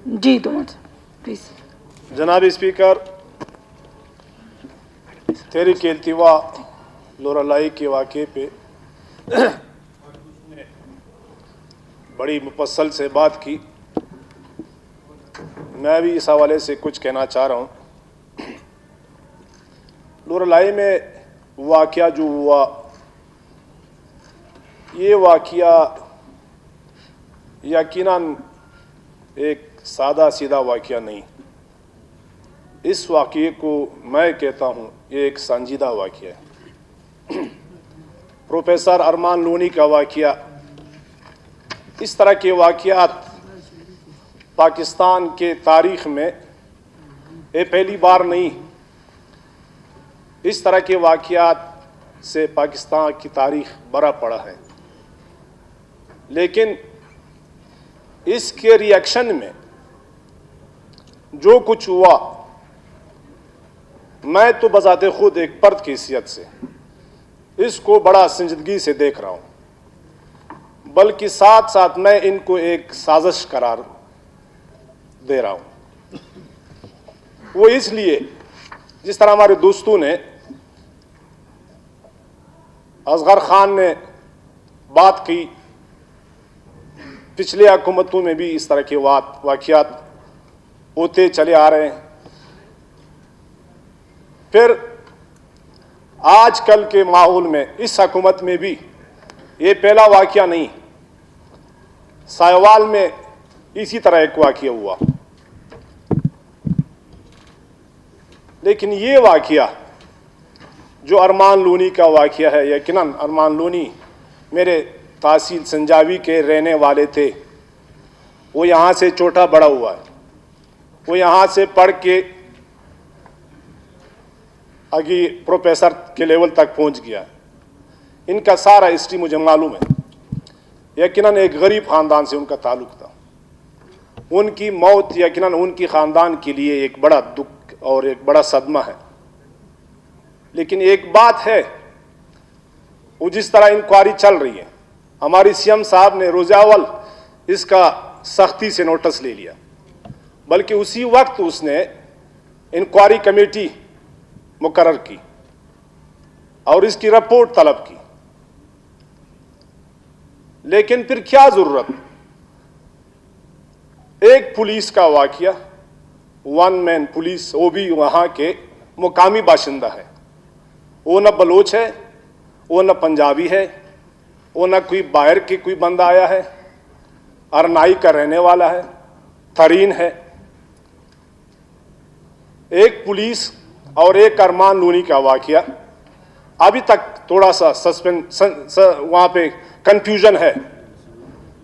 जी तुम प्लीज। जनाब स्पीकर, तहरीक इल्तिवा लोरालाई के वाक़े पे बड़ी मुफस्सल से बात की। मैं भी इस हवाले से कुछ कहना चाह रहा हूँ। लोरालाई में वाक़या जो हुआ, ये वाक़या यकीनन एक सादा सीधा वाक़या नहीं। इस वाक़ये को मैं कहता हूँ ये एक संजीदा वाक़या है। प्रोफेसर अरमान लोनी का वाक़या, इस तरह के वाक़यात पाकिस्तान के तारीख़ में ये पहली बार नहीं। इस तरह के वाक़यात से पाकिस्तान की तारीख़ बड़ा पड़ा है, लेकिन इसके रिएक्शन में जो कुछ हुआ, मैं तो बजाते खुद एक पर्द की हैसियत से इसको बड़ा संजीदगी से देख रहा हूँ, बल्कि साथ साथ मैं इनको एक साजिश करार दे रहा हूँ। वो इसलिए, जिस तरह हमारे दोस्तों ने, असगर खान ने बात की, पिछले हुकूमतों में भी इस तरह के वाक़यात होते चले आ रहे हैं। फिर आजकल के माहौल में इस हुकूमत में भी ये पहला वाक़या नहीं। साहिवाल में इसी तरह एक वाक़या हुआ, लेकिन ये वाक़या जो अरमान लोनी का वाक़या है, यकीनन अरमान लोनी मेरे तहसील संजावी के रहने वाले थे। वो यहाँ से छोटा बड़ा हुआ है, वो यहाँ से पढ़ के आगे प्रोफेसर के लेवल तक पहुँच गया। इनका सारा हिस्ट्री मुझे मालूम है। यकीनन एक गरीब ख़ानदान से उनका ताल्लुक़ था। उनकी मौत यकीनन उनकी ख़ानदान के लिए एक बड़ा दुख और एक बड़ा सदमा है। लेकिन एक बात है, वो जिस तरह इंक्वायरी चल रही है, हमारी सीएम साहब ने रोज़ावल इसका सख्ती से नोटिस ले लिया, बल्कि उसी वक्त उसने इंक्वायरी कमेटी मुकर्रर की और इसकी रिपोर्ट तलब की। लेकिन फिर क्या ज़रूरत, एक पुलिस का वाक़या, वन मैन पुलिस, वो भी वहाँ के मुकामी बाशिंदा है। वो न बलोच है, वो न पंजाबी है, वो न कोई बाहर के कोई बंदा आया है, अरनाई का रहने वाला है, तरीन है। एक पुलिस और एक अरमान लोनी का वाक़या, अभी तक थोड़ा सा वहाँ पे कंफ्यूजन है।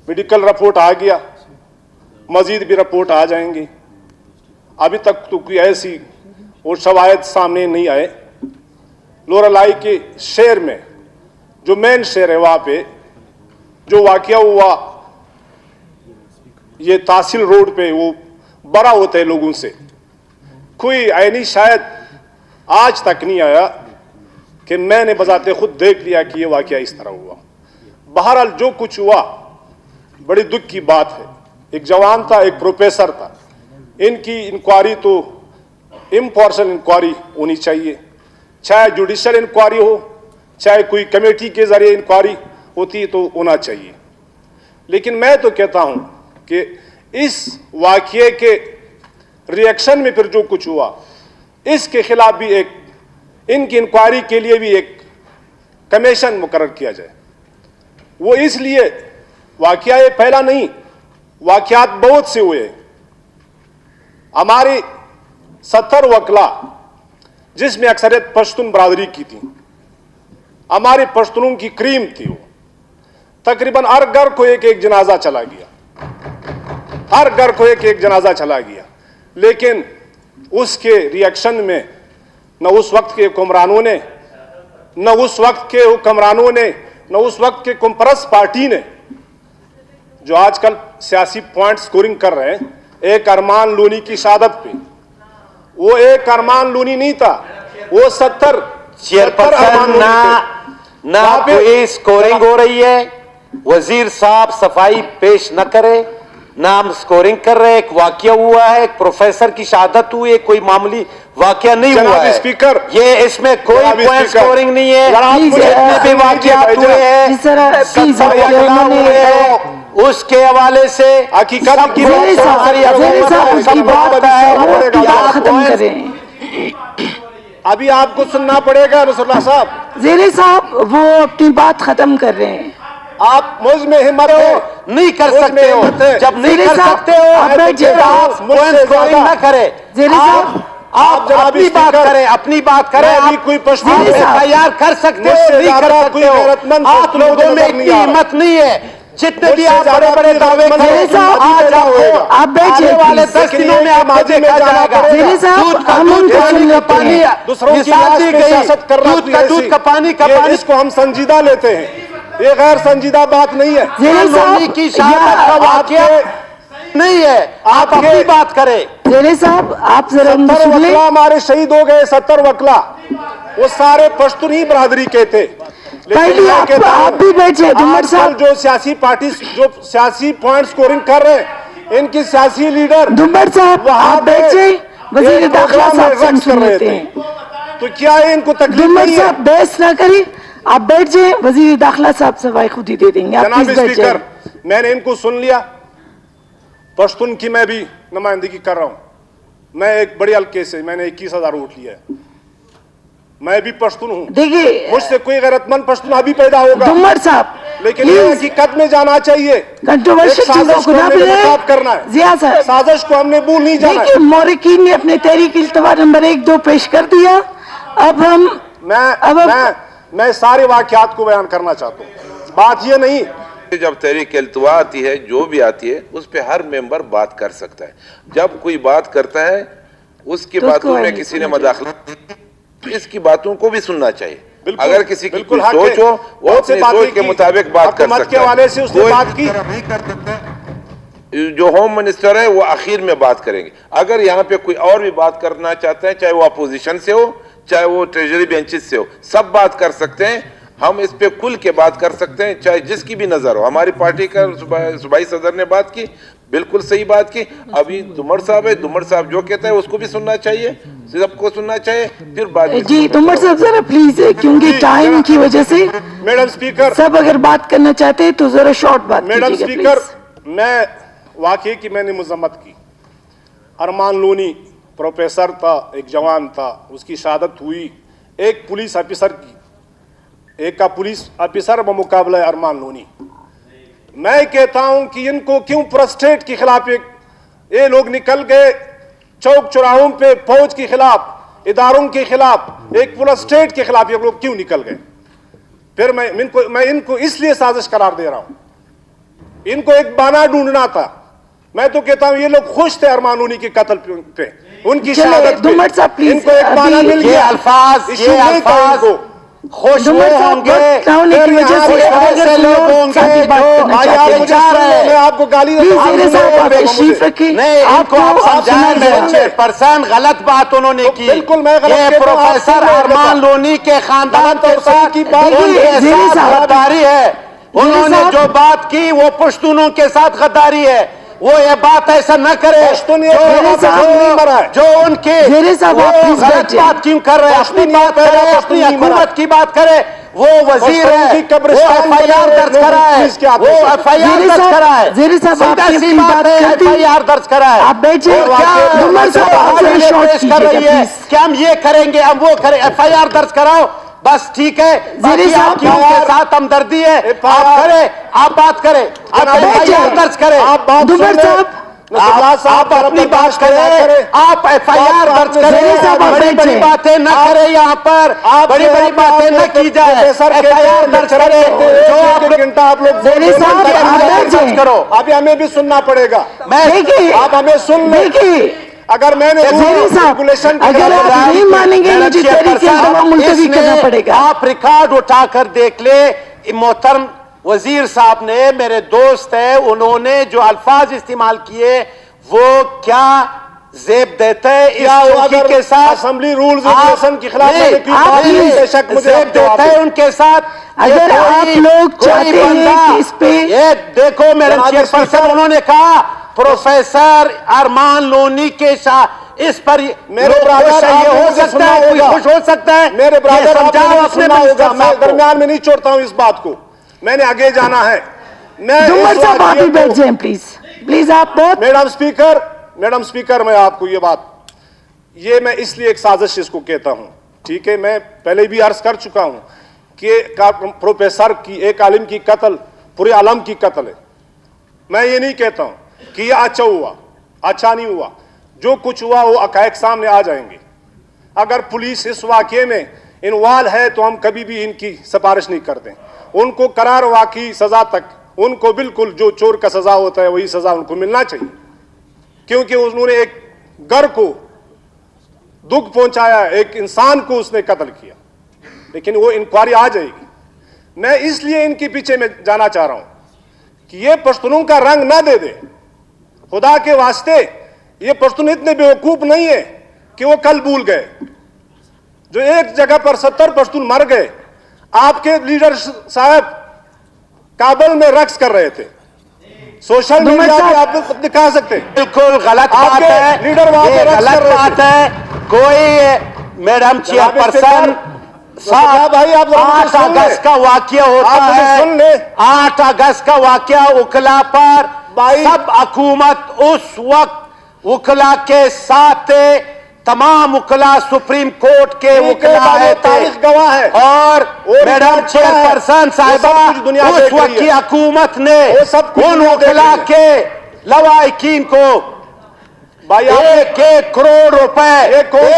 मेडिकल रिपोर्ट आ गया, मज़ीद भी रिपोर्ट आ जाएंगी। अभी तक तो कोई ऐसी और शवायद सामने नहीं आए। लोरालाई के शहर में, जो मेन शहर है, वहाँ पे जो वाक़या हुआ, ये तहसील रोड पे, वो बड़ा होता है लोगों से। कोई ऐनी शायद आज तक नहीं आया कि मैंने बजाते खुद देख लिया कि ये वाक़या इस तरह हुआ। बहरहाल जो कुछ हुआ, बड़ी दुख की बात है। एक जवान था, एक प्रोफेसर था। इनकी इंक्वायरी तो इम्पार्शियल इंक्वायरी होनी चाहिए, चाहे जुडिशल इंक्वायरी हो, चाहे कोई कमेटी के ज़रिए इंक्वायरी होती तो होना चाहिए। लेकिन मैं तो कहता हूँ कि इस वाक़ये के रिएक्शन में फिर जो कुछ हुआ, इसके खिलाफ भी एक, इनकी इंक्वायरी के लिए भी एक कमीशन मुकर्रर किया जाए। वो इसलिए, वाक़या ये पहला नहीं, वाक़यात बहुत से हुए। हमारी 70 वकला, जिसमें अक्सरियत पश्तून बरादरी की थी, हमारे पश्तूनों की क्रीम थी। वो तकरीबन हर घर को एक एक जनाजा चला गया, हर घर को एक एक जनाजा चला गया। लेकिन उसके रिएक्शन में न उस वक्त के हुक्मरानों ने, न उस वक्त के हुक्मरानों ने, न उस वक्त के कॉन्फ्रेंस पार्टी ने, जो आजकल सियासी पॉइंट स्कोरिंग कर रहे हैं, एक अरमान लोनी की शहादत पे, वो एक अरमान लोनी नहीं था, वो 70 चेयरपर्सन ना कोई स्कोरिंग हो रही है। वजीर साहब सफाई पेश न करे, ना हम स्कोरिंग कर रहे हैं, एक वाकया हुआ है, एक प्रोफेसर की शहादत हुई है, कोई मामूली वाकया नहीं हुआ जनाब है। स्पीकर, ये इसमें कोई जनाब पॉइंट स्पीकर, स्कोरिंग नहीं है। जनाब मुझे जितने भी वाकयात हुए हैं, जिस तरह प्लीज सब वाकयात हुए हैं, उसके हवाले से हकीकत सब की कुछ ज़ेरे साहब, हमारी ज़ेरे साहब हुकूमत उसकी सब बात पता है। वो पड़ेगा। खत्म करें। अभी आपको सुनना पड़ेगा नसरुल्लाह साहब। ज़ेरे साहब वो अपनी बात खत्म कर रहे हैं। आप मुझ में हिम्मत है, नहीं कर मुझ में सकते हो, हिम्मत है। जब नहीं ज़ेरे कर साहब, सकते हो आप बैठ जाइए। तो आप मुझसे पॉइंट स्कोरिंग ज्यादा। ना करें। ज़ेरे साहब, आप जनाब अपनी बात स्पीकर, करें, अपनी बात करें। मैं अभी आप कोई पश्तो आप ज़ेरे साहब, FIR कर सकते हो, मुझसे नहीं कर ज्यादा सकते कोई हो। गैरतमंद आप पश्तो मुझे लोगों में नजर नहीं इतनी आ रहा। हिम्मत नहीं है, जितने भी मुझसे आप बड़े ज्यादा बड़े कोई दावे गैरतमंद करें, ज़ेरे साहब, आज आपको आप बैठिए, आने वाले प्लीज। 10 दिनों में आपको लेकिन ये देखा जाना जाएगा। पड़ेगा। ज़ेरे साहब, दूध का हम दूध, उनको पानी सुन का लेते पानी, हैं। दूसरों की मिसाल लाश दी पे गई, सियासत करना दूध कोई का ऐसी- दूध का पानी का ये पानी। इसको हम संजीदा लेते हैं, ये गैर संजीदा बात नहीं है। ज़ेरे लोनी की साहब, शहादत का वाकया नहीं है, आप आपके- अपनी बात करें। ज़ेरे साहब आप जरा उनको 70 सुन लें। वकला हमारे शहीद हो गए, 70 वकला, वो सारे पश्तूनी बरादरी के थे। लेकिन पहले मैं कहता हूं, आप भी बैठिए दुम्मर आजकल साहब। जो सियासी पार्टी जो सियासी पॉइंट स्कोरिंग कर रहे हैं, इनकी सियासी लीडर दुम्बर साहब वहां आप बैठ जाइए, वजीर एक दाखिला प्रोग्राम में साहब से हम रक्स कर सुन रहे लेते थे। हैं। तो क्या है, इनको तकलीफ दुम्बर नहीं है? साहब बहस ना करिए, आप बैठ जाइए, वजीर दाखिला साहब सवाई खुद ही दे देंगे। आप जनाब प्लीज बैठ स्पीकर, जाइए। मैंने इनको सुन लिया, पश्तून की मैं भी नुमाइंदगी कर रहा हूं। मैं एक बड़े हल्के से मैंने 21,000 वोट लिया है, मैं भी पश्तून हूं। देखिए मुझसे कोई गैरतमंद पश्तून अभी पैदा होगा, दुम्बर साहब लेकिन ये प्लीज हकीकत में जाना चाहिए। कंट्रोवर्शियल एक साजिश चीजों को ना हमने मिले। नकाब करना है। जिया साहब साजिश को हमने भूल नहीं जाना है। देखिए, मोरिकीन ने अपने तहरीक इल्तवा नंबर 1-2 पेश कर दिया। अब हम मैं सारे वाकयात को बयान करना चाहता हूँ। बात ये नहीं, जब तहरीक इल्तवा आती है, जो भी आती है, उस पे हर मेंबर बात कर सकता है। जब कोई बात करता है, उसकी तो बातों उसको में नहीं किसी ने सुनना मदाखलत, तो इसकी बातों को भी सुनना चाहिए। बिल्कुल, अगर किसी की बिल्कुल कोई हक है। सोच हो, वो बहुत से अपनी बातें सोच के की, मुताबिक बात कर हुकूमत सकता के है। हवाले से उसने कोई बात की। नहीं कर सकता। जो होम मिनिस्टर है वो आखिर में बात करेंगे। अगर यहाँ पे कोई और भी बात करना चाहते हैं, चाहे वो अपोजिशन से हो, चाहे वो ट्रेजरी बेंचेस से हो, सब बात कर सकते हैं। हम इस पे खुल के बात कर सकते हैं, चाहे जिसकी भी नजर हो। हमारी पार्टी का सूबाई सदर ने बात की, बिल्कुल सही बात की। अभी दुमर साहब है, दुमर साहब जो कहता है उसको भी सुनना चाहिए, सबको सुनना चाहिए। फिर बाद में जी दुम्बर साहब जरा प्लीज, क्योंकि टाइम की वजह से मैडम स्पीकर, सब अगर बात करना चाहते हैं तो जरा शॉर्ट बात मैडम कीजिएगा, स्पीकर, प्लीज। मैं वाकई की मैंने मजम्मत की। अरमान लोनी प्रोफेसर था, एक जवान था, उसकी शहादत हुई एक पुलिस ऑफिसर की, एक का पुलिस ऑफिसर बमुकाबला अरमान लोनी। मैं कहता हूं कि इनको क्यों प्रोस्टेट के खिलाफ ये लोग निकल गए चौक चौराहों पे, फौज के खिलाफ, इदारों के खिलाफ, एक प्रोस्टेट के खिलाफ ये लोग क्यों निकल गए? फिर मैं इनको इसलिए साजिश करार दे रहा हूं, इनको एक बहाना ढूंढना था। मैं तो कहता हूं ये लोग खुश थे अरमान लोनी के कत्ल पे, उनकी चलिए, शहादत पे। दुम्मर साहब, प्लीज, इनको एक बहाना अभी मिल ये गया। अल्फाज, इश्यू ये नहीं था अल्फाज इनको। खुश दुम्बर हुए साहब होंगे, वक्त ना होने की फिर वजह यहाँ से पे अगर ऐसे कोई लोग और होंगे साथी बात जो करना भाई चाहते आप हैं, मुझे जा सुन रहे लो, हैं। मैं आपको गाली प्लीज आप मेरे सुनो, साहब आप मुझे। तशरीफ रखिए। नहीं, इनको आप समझाएं सुनाइए। मेरे चेयरपर्सन, गलत बात उन्होंने तो की। बिल्कुल मैं गलत ये कहता हूं, आप प्रोफेसर सुन रहे हैं अरमान बेटा। लोनी के खानदान गलत के और सही साथ की बात देखिए, उनके ज़ेरे साथ साहब, गद्दारी है। उन्होंने साहब, जो बात की वो पश्तूनों के साथ गद्दारी है। वो ये बात ऐसा न करे। पश्तून ये ज़ेरे साहब नहीं मरा है। जो उनके ज़ेरे साहब, वो आप प्लीज गलत बैठिए। बात क्यों कर रहे हैं? अपनी पश्तून बात ये करे, पहला अपनी पश्तून नहीं मरा। हुकूमत की बात करे। वो वजीर पश्तून है, की वो कब्रिस्तान FIR बने दर्ज लोग करा है, पुलिस के हाथों वो से। FIR ज़ेरे दर्ज साहब, करा है। ज़ेरे साहब, सीधा आपने सी अपनी बात बात है, कर दी। FIR दर्ज करा है। आप बैठ जाइए। और क्या दुम्बर साहब, आप जरा शॉर्ट पेश कर रही कीजिएगा, है प्लीज। कि हम ये करेंगे, हम वो करें। FIR दर्ज कराओ, बस ठीक है। बाकी साहब, आपकी उनके साथ हमदर्दी है, आप करें, आप बात करें, आप बैठ FIR जाइए। दर्ज करें। आप बात दुम्बर सुन साहब, आप अपनी बात करें, आप FIR दर्ज ज़ेरे साहब, करें। आप बड़ी बड़ी बैठे। बातें न करें यहाँ पर, बड़ी बड़ी बातें न की जाए। FIR दर्ज करें, जो आप घंटा आप लोग ज़ेरे साहब, आप बैठ दर्ज जाइए। करो। अभी हमें भी सुनना पड़ेगा। देखिए, आप हमें सुन लो। देखिए अगर मैंने ज़ेरे साहब, अगर आप नहीं मानेंगे मुझे तहरीक इल्तवा मुलतवी करना पड़ेगा। आप रिकॉर्ड उठाकर देख ले। मोहतरम वजीर साहब ने, मेरे दोस्त है, उन्होंने जो अल्फाज इस्तेमाल किए वो क्या जेब देते हैं इस चौकी के साथ। असेंबली रूल्स रेगुलेशन के खिलाफ मैंने की आप बात नहीं, की, बेशक मुझे जेब देते हैं उनके साथ। अगर ये आप लोग चाहते हैं कि इस पे ये देखो मैडम जनाब चेयरपर्सन, उन्होंने कहा प्रोफेसर अरमान लोनी के इस पर मेरे ब्रदर ये हो सकता है, कोई खुश हो सकता है? मेरे ब्रदर समझाओ अपने मैं दरमियान में नहीं छोड़ता हूं इस बात को, मैंने आगे जाना है। मैं जुम्मर साहब आप ही बैठ जाएं प्लीज, प्लीज आप बहुत। मैडम स्पीकर मैं आपको ये मैं इसलिए एक साजिश इसको कहता हूं, ठीक है, मैं पहले भी अर्ज कर चुका हूं कि प्रोफेसर की एक आलिम की कत्ल पूरे आलम की कत्ल है। मैं ये नहीं कहता हूं कि यह अच्छा हुआ, अच्छा नहीं हुआ, जो कुछ हुआ वो हक़ाइक़ सामने आ जाएंगे। अगर पुलिस इस वाक़े में इन्वॉल्व है तो हम कभी भी इनकी सिफारिश नहीं करते, उनको करार वाक़ई सजा तक, उनको बिल्कुल जो चोर का सजा होता है वही सजा उनको मिलना चाहिए, क्योंकि उन्होंने एक घर को दुख पहुंचाया, एक इंसान को उसने कत्ल किया, लेकिन वो इंक्वायरी आ जाएगी। मैं इसलिए इनके पीछे में जाना चाह रहा हूं कि ये पश्तूनों का रंग ना दे दे, खुदा के वास्ते। ये पश्तून इतने बेवकूफ नहीं है कि वो कल भूल गए, जो एक जगह पर 70 पश्तून मर गए। आपके लीडर साहब काबुल में रक्स कर रहे थे, सोशल मीडिया पे आप दिखा सकते हैं। बिल्कुल गलत बात है, लीडर वहां पे रक्स कर रहे थे। कोई मैडम चेयरपर्सन साहब, भाई आप 8 अगस्त का वाकया होता है, 8 अगस्त का वाकया उकला पर सब हुकूमत उस वक्त उकला के साथ थे, तमाम उकला सुप्रीम कोर्ट के उकला है, तारीख गवाह है। और मैडम चेयरपर्सन साहिबा उस वक्त की हुकूमत ने उन उकला के लवाहिकीन को भाई 1 करोड़ रुपए, 1 करोड़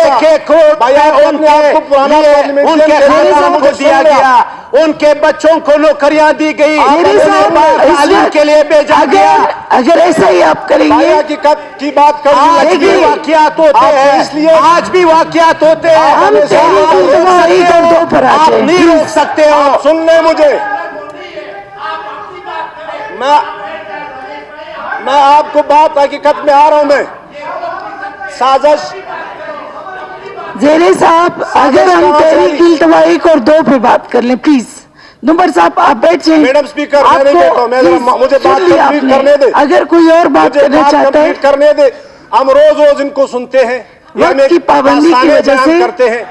उनके खानदान को दिया गया, उनके बच्चों को नौकरियां दी गई, तालीम के लिए भेजा गया। अगर ऐसा ही आप करेंगे की बात कर, आज भी वाकयात होते हैं, इसलिए आज भी वाकयात होते हैं, हम आप नहीं रोक सकते हो। सुन ले मुझे, मैं आपको बात हकीकत में आ रहा हूं। मैं साजिश जेरे साहब, अगर हम तहरीक और 2 पे बात कर लें प्लीज। जुम्मर साहब आप बैठ जाइए। मैडम स्पीकर, मैं नहीं कहता हूं, मुझे बात कंप्लीट करने दे। अगर कोई और बात करना चाहता है करने दे। हम रोज रोज इनको सुनते हैं, वक्त की पाबंदी की वजह से करते हैं।